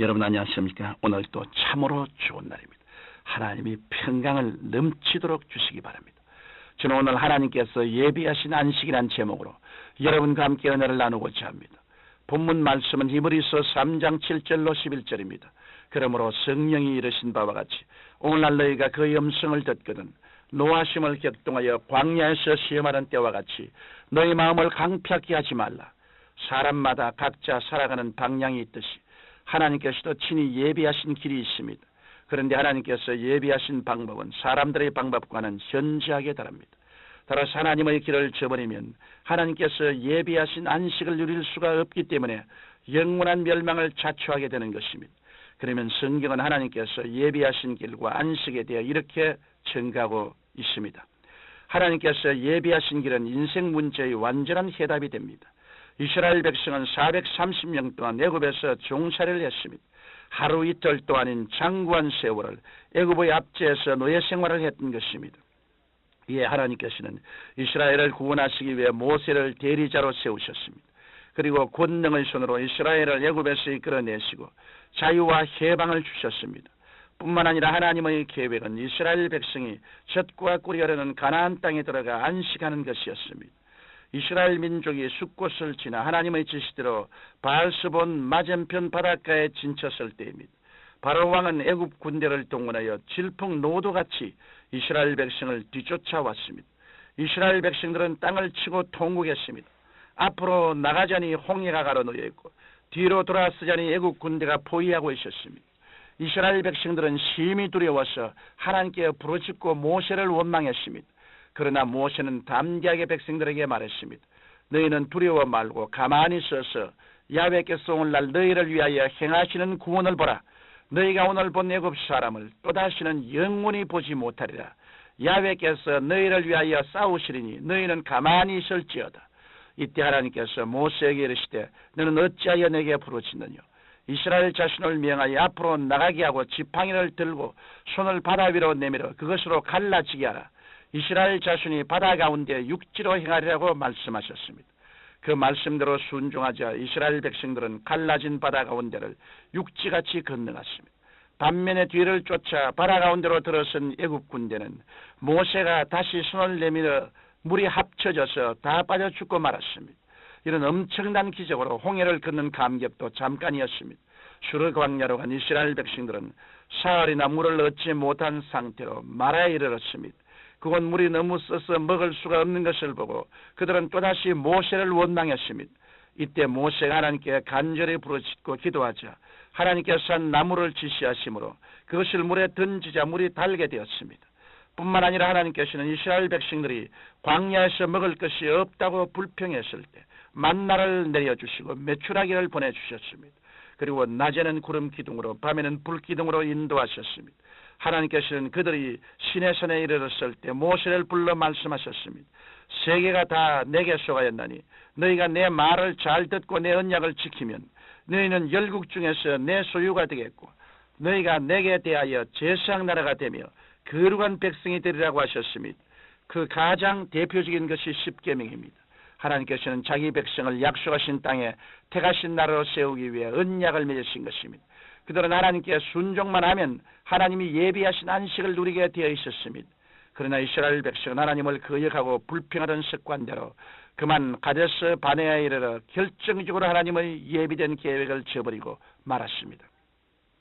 여러분 안녕하십니까? 오늘 또 참으로 좋은 날입니다. 하나님이 평강을 넘치도록 주시기 바랍니다. 저는 오늘 하나님께서 예비하신 안식이란 제목으로 여러분과 함께 은혜를 나누고자 합니다. 본문 말씀은 히브리서 3장 7절로 11절입니다. 그러므로 성령이 이르신 바와 같이 오늘날 너희가 그의 음성을 듣거든 노하심을 격동하여 광야에서 시험하는 때와 같이 너희 마음을 강팍히 하지 말라. 사람마다 각자 살아가는 방향이 있듯이 하나님께서도 친히 예비하신 길이 있습니다. 그런데 하나님께서 예비하신 방법은 사람들의 방법과는 현저하게 다릅니다. 따라서 하나님의 길을 저버리면 하나님께서 예비하신 안식을 누릴 수가 없기 때문에 영원한 멸망을 자초하게 되는 것입니다. 그러면 성경은 하나님께서 예비하신 길과 안식에 대해 이렇게 증가하고 있습니다. 하나님께서 예비하신 길은 인생 문제의 완전한 해답이 됩니다. 이스라엘 백성은 430년 동안 애굽에서 종살이를 했습니다. 하루 이틀 또 아닌 장구한 세월을 애굽의 압제에서 노예 생활을 했던 것입니다. 이에 하나님께서는 이스라엘을 구원하시기 위해 모세를 대리자로 세우셨습니다. 그리고 권능의 손으로 이스라엘을 애굽에서 이끌어내시고 자유와 해방을 주셨습니다. 뿐만 아니라 하나님의 계획은 이스라엘 백성이 젖과 꿀이 흐르는 가나안 땅에 들어가 안식하는 것이었습니다. 이스라엘 민족이 숫곳을 지나 하나님의 지시대로 바알스본 맞은편 바닷가에 진쳤을 때입니다. 바로 왕은 애굽 군대를 동원하여 질풍노도같이 이스라엘 백성을 뒤쫓아왔습니다. 이스라엘 백성들은 땅을 치고 통곡했습니다. 앞으로 나가자니 홍해가 가로놓여 있고 뒤로 돌아서자니 애굽 군대가 포위하고 있었습니다. 이스라엘 백성들은 심히 두려워서 하나님께 부르짖고 모세를 원망했습니다. 그러나 모세는 담대하게 백성들에게 말했습니다. 너희는 두려워 말고 가만히 서서 야훼께서 오늘날 너희를 위하여 행하시는 구원을 보라. 너희가 오늘 본 애굽 사람을 또다시는 영원히 보지 못하리라. 야훼께서 너희를 위하여 싸우시리니 너희는 가만히 있을지어다. 이때 하나님께서 모세에게 이르시되 너는 어찌하여 내게 부르짖느냐. 이스라엘 자신을 명하여 앞으로 나가게 하고 지팡이를 들고 손을 바다 위로 내밀어 그것으로 갈라지게 하라. 이스라엘 자손이 바다 가운데 육지로 행하리라고 말씀하셨습니다. 그 말씀대로 순종하자 이스라엘 백성들은 갈라진 바다 가운데를 육지같이 건너갔습니다. 반면에 뒤를 쫓아 바다 가운데로 들어선 애굽 군대는 모세가 다시 손을 내밀어 물이 합쳐져서 다 빠져 죽고 말았습니다. 이런 엄청난 기적으로 홍해를 걷는 감격도 잠깐이었습니다. 슈르 광야로 간 이스라엘 백성들은 사흘이나 물을 얻지 못한 상태로 마라에 이르렀습니다. 그곳 물이 너무 써서 먹을 수가 없는 것을 보고 그들은 또다시 모세를 원망했습니다. 이때 모세가 하나님께 간절히 부르짖고 기도하자 하나님께서 한 나무를 지시하심으로 그것을 물에 던지자 물이 달게 되었습니다. 뿐만 아니라 하나님께서는 이스라엘 백성들이 광야에서 먹을 것이 없다고 불평했을 때 만나를 내려주시고 메추라기를 보내주셨습니다. 그리고 낮에는 구름 기둥으로 밤에는 불 기둥으로 인도하셨습니다. 하나님께서는 그들이 시내산에 이르렀을 때 모세를 불러 말씀하셨습니다. 세계가 다 내게 속하였나니 너희가 내 말을 잘 듣고 내 언약을 지키면 너희는 열국 중에서 내 소유가 되겠고 너희가 내게 대하여 제사장 나라가 되며 거룩한 백성이 되리라고 하셨습니다. 그 가장 대표적인 것이 십계명입니다. 하나님께서는 자기 백성을 약속하신 땅에 택하신 나라로 세우기 위해 언약을 맺으신 것입니다. 그들은 하나님께 순종만 하면 하나님이 예비하신 안식을 누리게 되어 있었습니다. 그러나 이스라엘 백성은 하나님을 거역하고 불평하던 습관대로 그만 가데스 바네아에 이르러 결정적으로 하나님의 예비된 계획을 저버리고 말았습니다.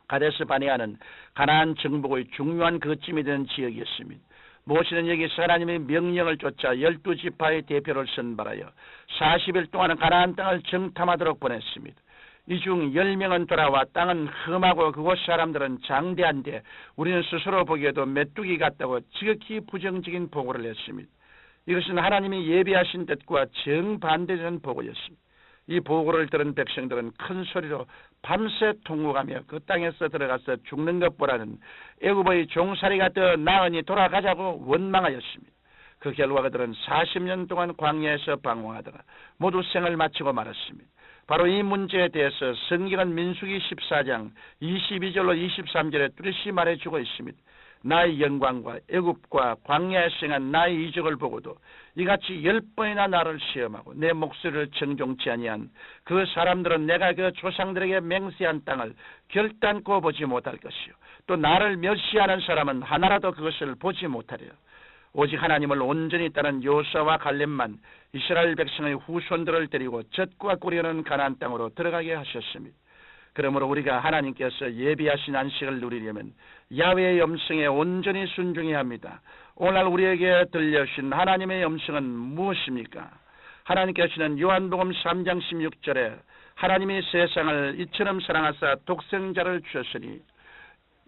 가데스 바네아는 가나안 정복의 중요한 거점이 되는 지역이었습니다. 모세는 여기서 하나님의 명령을 쫓아 12지파의 대표를 선발하여 40일 동안 가나안 땅을 정탐하도록 보냈습니다. 이 중 10명은 돌아와 땅은 험하고 그곳 사람들은 장대한데 우리는 스스로 보기에도 메뚜기 같다고 지극히 부정적인 보고를 했습니다. 이것은 하나님이 예비하신 뜻과 정반대되는 보고였습니다. 이 보고를 들은 백성들은 큰 소리로 밤새 통곡하며 그 땅에서 들어가서 죽는 것보다는 애굽의 종살이가 더 나으니 돌아가자고 원망하였습니다. 그 결과 그들은 40년 동안 광야에서 방황하다가 모두 생을 마치고 말았습니다. 바로 이 문제에 대해서 성경은 민수기 14장 22절로 23절에 뚜렷이 말해주고 있습니다. 나의 영광과 애굽과 광야에 생한 나의 이적을 보고도 이같이 10번이나 나를 시험하고 내 목소리를 청종치 아니한 그 사람들은 내가 그 조상들에게 맹세한 땅을 결단코 보지 못할 것이요 또 나를 멸시하는 사람은 하나라도 그것을 보지 못하리라. 오직 하나님을 온전히 따른 요사와 갈렙만 이스라엘 백성의 후손들을 데리고 젖과 꿀이 흐르는 가나안 땅으로 들어가게 하셨습니다. 그러므로 우리가 하나님께서 예비하신 안식을 누리려면 야훼의 음성에 온전히 순종해야 합니다. 오늘 우리에게 들려주신 하나님의 음성은 무엇입니까? 하나님께서는 요한복음 3장 16절에 하나님이 세상을 이처럼 사랑하사 독생자를 주셨으니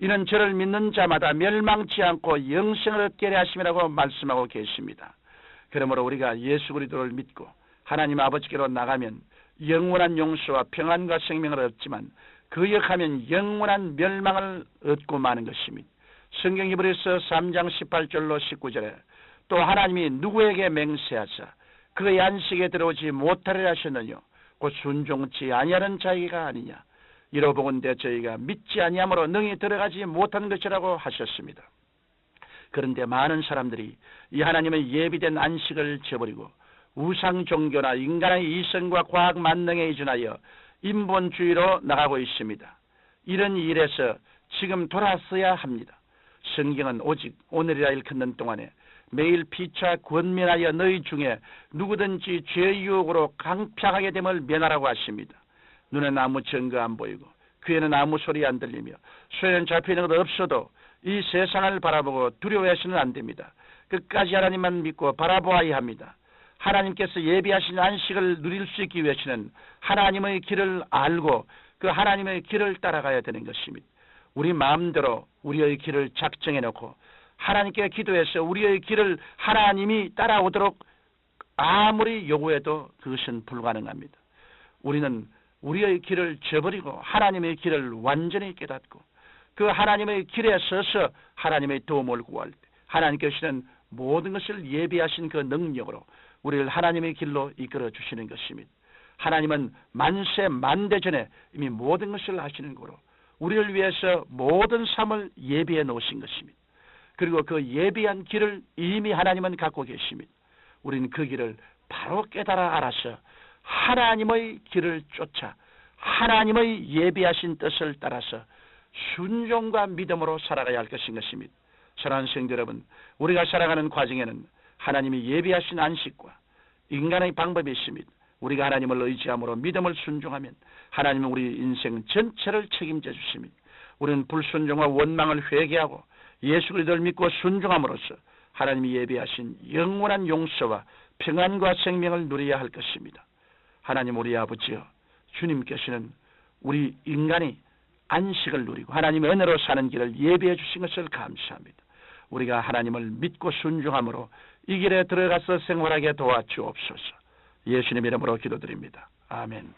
이는 저를 믿는 자마다 멸망치 않고 영생을 얻게 하려 하심이라고 말씀하고 계십니다. 그러므로 우리가 예수 그리스도를 믿고 하나님 아버지께로 나가면 영원한 용서와 평안과 생명을 얻지만 거역하면 영원한 멸망을 얻고 마는 것입니다. 성경 히브리서 3장 18절로 19절에 또 하나님이 누구에게 맹세하사 그의 안식에 들어오지 못하리라 하셨느냐 곧 순종치 아니하는 자기가 아니냐 이러보건대 저희가 믿지 아니함으로 능히 들어가지 못한 것이라고 하셨습니다. 그런데 많은 사람들이 이 하나님의 예비된 안식을 저버리고 우상 종교나 인간의 이성과 과학 만능에 의존하여 인본주의로 나가고 있습니다. 이런 일에서 지금 돌아서야 합니다. 성경은 오직 오늘이라 일컫는 동안에 매일 피차 권면하여 너희 중에 누구든지 죄의 유혹으로 강팍하게 됨을 면하라고 하십니다. 눈에는 아무 증거 안 보이고 귀에는 아무 소리 안 들리며 손에는 잡히는 것 없어도 이 세상을 바라보고 두려워해서는 안 됩니다. 끝까지 하나님만 믿고 바라보아야 합니다. 하나님께서 예비하신 안식을 누릴 수 있기 위해서는 하나님의 길을 알고 그 하나님의 길을 따라가야 되는 것입니다. 우리 마음대로 우리의 길을 작정해 놓고 하나님께 기도해서 우리의 길을 하나님이 따라오도록 아무리 요구해도 그것은 불가능합니다. 우리는 우리의 길을 저버리고 하나님의 길을 완전히 깨닫고 그 하나님의 길에 서서 하나님의 도움을 구할 때 하나님께서는 모든 것을 예비하신 그 능력으로 우리를 하나님의 길로 이끌어 주시는 것입니다. 하나님은 만세 만대 전에 이미 모든 것을 하시는 거로 우리를 위해서 모든 삶을 예비해 놓으신 것입니다. 그리고 그 예비한 길을 이미 하나님은 갖고 계십니다. 우리는 그 길을 바로 깨달아 알아서 하나님의 길을 쫓아 하나님의 예비하신 뜻을 따라서 순종과 믿음으로 살아가야 할 것인 것입니다. 사랑하는 성도 여러분, 우리가 살아가는 과정에는 하나님이 예비하신 안식과 인간의 방법이 있습니다. 우리가 하나님을 의지함으로 믿음을 순종하면 하나님은 우리 인생 전체를 책임져 주십니다. 우리는 불순종과 원망을 회개하고 예수 그리스도를 믿고 순종함으로써 하나님이 예비하신 영원한 용서와 평안과 생명을 누려야 할 것입니다. 하나님 우리 아버지여, 주님께서는 우리 인간이 안식을 누리고 하나님의 은혜로 사는 길을 예비해 주신 것을 감사합니다. 우리가 하나님을 믿고 순종함으로 이 길에 들어가서 생활하게 도와주옵소서. 예수님 이름으로 기도드립니다. 아멘.